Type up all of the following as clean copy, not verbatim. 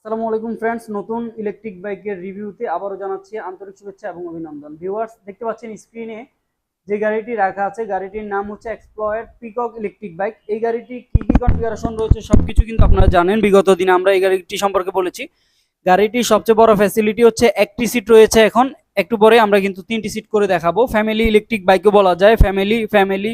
আসসালামু আলাইকুম ফ্রেন্ডস, নতুন ইলেকট্রিক বাইকের রিভিউতে আবারও জানাচ্ছি আন্তরিক শুভেচ্ছা এবং অভিনন্দন। ভিউয়ার্স, দেখতে পাচ্ছেন স্ক্রিনে যে গাড়িটি রাখা আছে, গাড়িটির নাম হচ্ছে এক্সপ্লয়েড পিকক ইলেকট্রিক বাইক। এই গাড়িটি কি কি কনফিগারেশন রয়েছে সবকিছু কিন্তু আপনারা জানেন। বিগত দিনে আমরা এই গাড়িটি সম্পর্কে বলেছি। গাড়িটির সবচেয়ে বড় ফ্যাসিলিটি হচ্ছে একটি সিট রয়েছে। এখন একটু পরে আমরা কিন্তু তিনটি সিট করে দেখাবো। ফ্যামিলি ইলেকট্রিক বাইকও বলা যায়, ফ্যামিলি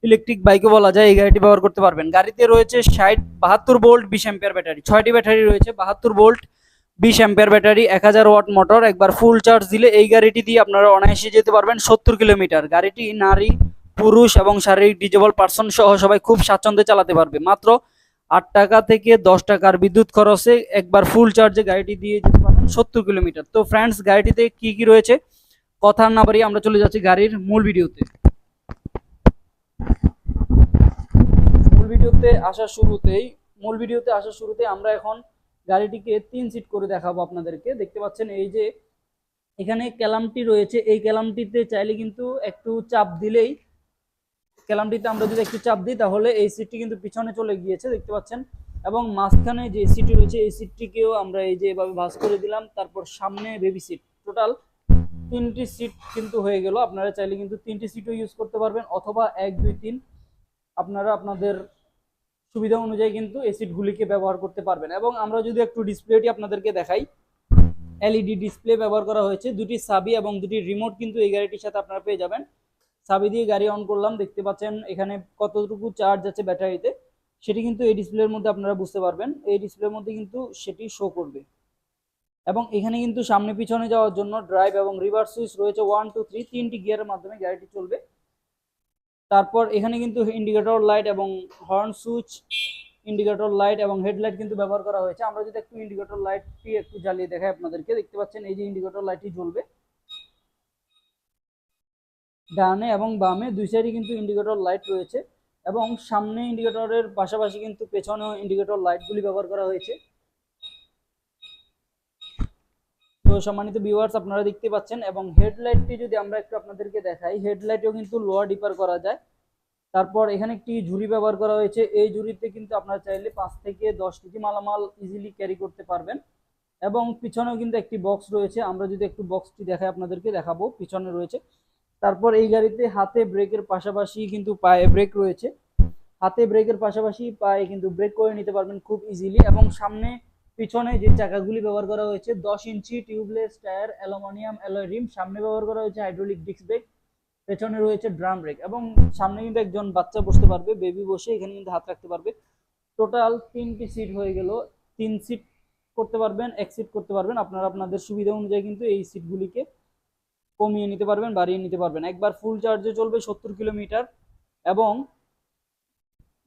ইলেকট্রিক বাইকও বলা যায়। এই গাড়িটি ব্যবহার করতে পারবেন। গাড়িতে রয়েছে 72 ভোল্ট 20 অ্যাম্পিয়ার ব্যাটারি, 6টি ব্যাটারি রয়েছে। 72 volt 20 ampere battery, 1000 watt motor. একবার ফুল চার্জ দিলে এই গাড়িটি দিয়ে আপনারা অনায়াসে যেতে পারবেন 70 কিলোমিটার। গাড়িটি নারী, পুরুষ এবং শারীরিক ডিজেবল পার্সন সহ সবাই খুব স্বাচ্ছন্দ্যে চালাতে পারবে। মাত্র 8 টাকা থেকে 10 টাকার বিদ্যুৎ খরচে একবার ফুল চার্জে গাড়িটি দিয়ে যেতে পারবেন 70 কিলোমিটার। তো ফ্রেন্ডস, গাড়িটিতে কি কি রয়েছে কথা না বাড়িয়ে আমরা চলে যাচ্ছি গাড়ির মূল ভিডিওতে। মূল ভিডিওতে আসার শুরুতেই আমরা এখন গাড়িটিকে 3 সিট করে দেখাবো আপনাদেরকে। দেখতে পাচ্ছেন এই যে এখানে ক্যালামটি রয়েছে, এই ক্যালামটিতে চাইলে কিন্তু একটু চাপ দিলেই, ক্যালামটিতে আমরা যদি একটু চাপ দিই তাহলে এই সিটটি কিন্তু পিছনে চলে গিয়েছে, দেখতে পাচ্ছেন। এবং মাঝখানে যে সিটটি রয়েছে এই সিটটিকেও আমরা এই যে এভাবে ভাঁজ করে দিলাম। তারপর সামনে বেবি সিট, টোটাল 3টি সিট কিন্তু হয়ে গেল। আপনারা চাইলে কিন্তু 3টি সিটও ইউজ করতে পারবেন, অথবা 1, 2, 3 আপনারা আপনাদের সুবিধা অনুযায়ী কিন্তু এই সিটগুলিকে ব্যবহার করতে পারবেন। এবং আমরা যদি একটু ডিসপ্লেটি আপনাদেরকে দেখাই, এলইডি ডিসপ্লে ব্যবহার করা হয়েছে। 2টি চাবি এবং 2টি রিমোট কিন্তু এই গাড়িটির সাথে আপনারা পেয়ে যাবেন। চাবি দিয়ে গাড়ি অন করলাম, দেখতে পাচ্ছেন এখানে কতটুকু চার্জ আছে ব্যাটারিতে সেটি কিন্তু এই ডিসপ্লের মধ্যে আপনারা বুঝতে পারবেন। এই ডিসপ্লের মধ্যে কিন্তু সেটি শো করবে। এবং এখানে কিন্তু সামনে পিছনে যাওয়ার জন্য ড্রাইভ এবং রিভার্স সুইচ রয়েছে। 1, 2, 3 3টি গিয়ারের মাধ্যমে গাড়িটি চলবে। তারপর এখানে কিন্তু ইন্ডিকেটর লাইট এবং হর্ন সুইচ, ইন্ডিকেটর লাইট এবং হেডলাইট কিন্তু ব্যবহার করা হয়েছে। আমরা যদি একটু ইন্ডিকেটর লাইটটি একটু জ্বালিয়ে দেখাই আপনাদেরকে, দেখতে পাচ্ছেন এই যে ইন্ডিকেটর লাইটটি জ্বলবে। ডানে এবং বামে দুই সাইডে কিন্তু ইন্ডিকেটর লাইট রয়েছে। এবং সামনে ইন্ডিকেটরের পাশাপাশি কিন্তু পেছনেও ইন্ডিকেটর লাইটগুলি ব্যবহার করা হয়েছে। তো সম্মানিত ভিউয়ার্স, আপনারা দেখতে পাচ্ছেন। এবং হেডলাইটটি যদি আমরা একটু আপনাদেরকে দেখাই, হেডলাইটেও কিন্তু লোয়ার ডিপার করা যায়। তারপর এখানে একটি ঝুড়ি ব্যবহার করা হয়েছে। এই ঝুড়িতে কিন্তু আপনারা চাইলে 5 থেকে 10 কেজি মালামাল ইজিলি ক্যারি করতে পারবেন। এবং পিছনেও কিন্তু একটি বক্স রয়েছে। আমরা যদি একটু বক্সটি দেখাই আপনাদেরকে দেখাবো, পিছনে রয়েছে। তারপর এই গাড়িতে হাতে ব্রেকের পাশাপাশি কিন্তু পায়ে ব্রেক রয়েছে। হাতে ব্রেকের পাশাপাশি পায়ে কিন্তু ব্রেক করে নিতে পারবেন খুব ইজিলি। এবং সামনে পিছনে যে চাকাগুলি ব্যবহার করা হয়েছে, 10 ইঞ্চি tubeless tyre, aluminium alloy rim. সামনে ব্যবহার করা হয়েছে হাইড্রোলিক ডিস্ক ব্রেক, পেছনে রয়েছে ড্রাম ব্রেক। এবং সামনে কিন্তু একজন বাচ্চা বসতে পারবে, বেবি বসে এখানে কিন্তু হাত রাখতে পারবে। টোটাল 3টি সিট হয়ে গেল। 3 সিট করতে পারবেন, 1 সিট করতে পারবেন। আপনারা আপনাদের সুবিধা অনুযায়ী কিন্তু এই সিটগুলিকে কমিয়ে নিতে পারবেন, বাড়িয়ে নিতে পারবেন। একবার ফুল চার্জে চলবে 70 কিলোমিটার। এবং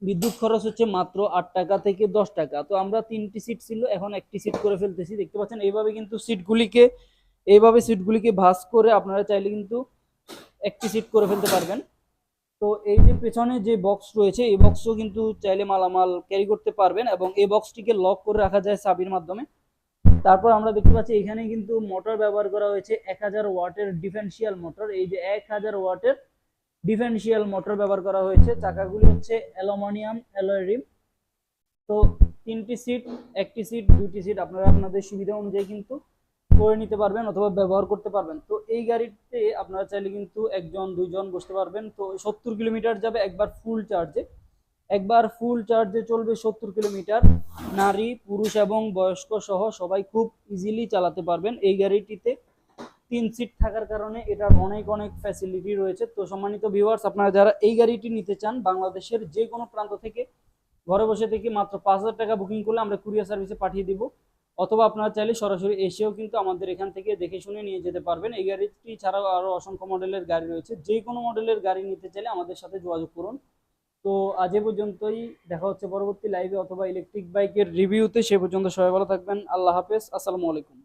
বিদ্যুৎ খরচ হচ্ছে মাত্র 8 টাকা থেকে 10 টাকা। তো আমরা 3টি সিট ছিল, এখন একটি সিট করে ফেলতেছি। দেখতে পাচ্ছেন এইভাবে কিন্তু সিটগুলিকে ভাঁজ করে আপনারা চাইলে কিন্তু একটি সিট করে ফেলতে পারবেন। তো এই যে পেছনে যে বক্স রয়েছে, এই বক্সও কিন্তু চাইলে মালামাল ক্যারি করতে পারবেন। এবং এই বক্সটিকে লক করে রাখা যায় চাবির মাধ্যমে। তারপর আমরা দেখতে পাচ্ছি এখানে কিন্তু মোটর ব্যবহার করা হয়েছে 1000 ওয়াটের ডিফারেন্সিয়াল মোটর। এই যে 1000 ওয়াটের ডিফারেন্সিয়াল মোটর ব্যবহার করা হয়েছে। চাকাগুলি হচ্ছে অ্যালুমিনিয়াম অ্যালয় রিম। তো 3টি সিট, একটি সিট, 2টি সিট আপনারা আপনাদের সুবিধা অনুযায়ী কিন্তু করে নিতে পারবেন অথবা ব্যবহার করতে পারবেন। তো এই গাড়িতে আপনারা চাইলে কিন্তু 1 জন 2 জন বসতে পারবেন। তো 70 কিলোমিটার যাবে একবার ফুল চার্জে চলবে 70 কিলোমিটার। নারী, পুরুষ এবং বয়স্ক সহ সবাই খুব ইজিলি চালাতে পারবেন। এই গাড়িটিতে 3 সিট থাকার কারণে এটার অনেক অনেক ফ্যাসিলিটি রয়েছে। তো সম্মানিত ভিউয়ার্স, আপনারা যারা এই গাড়িটি নিতে চান, বাংলাদেশের যে কোনো প্রান্ত থেকে ঘরে বসে থেকে মাত্র 5000 টাকা বুকিং করলে আমরা কুরিয়ার সার্ভিসে পাঠিয়ে দিব। অথবা আপনারা চাইলে সরাসরি এসেও কিন্তু আমাদের এখান থেকে দেখে শুনে নিয়ে যেতে পারবেন। এই গাড়িটি ছাড়াও আরও অসংখ্য মডেলের গাড়ি রয়েছে। যে কোনো মডেলের গাড়ি নিতে চাইলে আমাদের সাথে যোগাযোগ করুন। তো আজ এ পর্যন্তই, দেখা হচ্ছে পরবর্তী লাইভে অথবা ইলেকট্রিক বাইকের রিভিউতে। সে পর্যন্ত সবাই ভালো থাকবেন। আল্লাহ হাফেজ, আসসালামু আলাইকুম।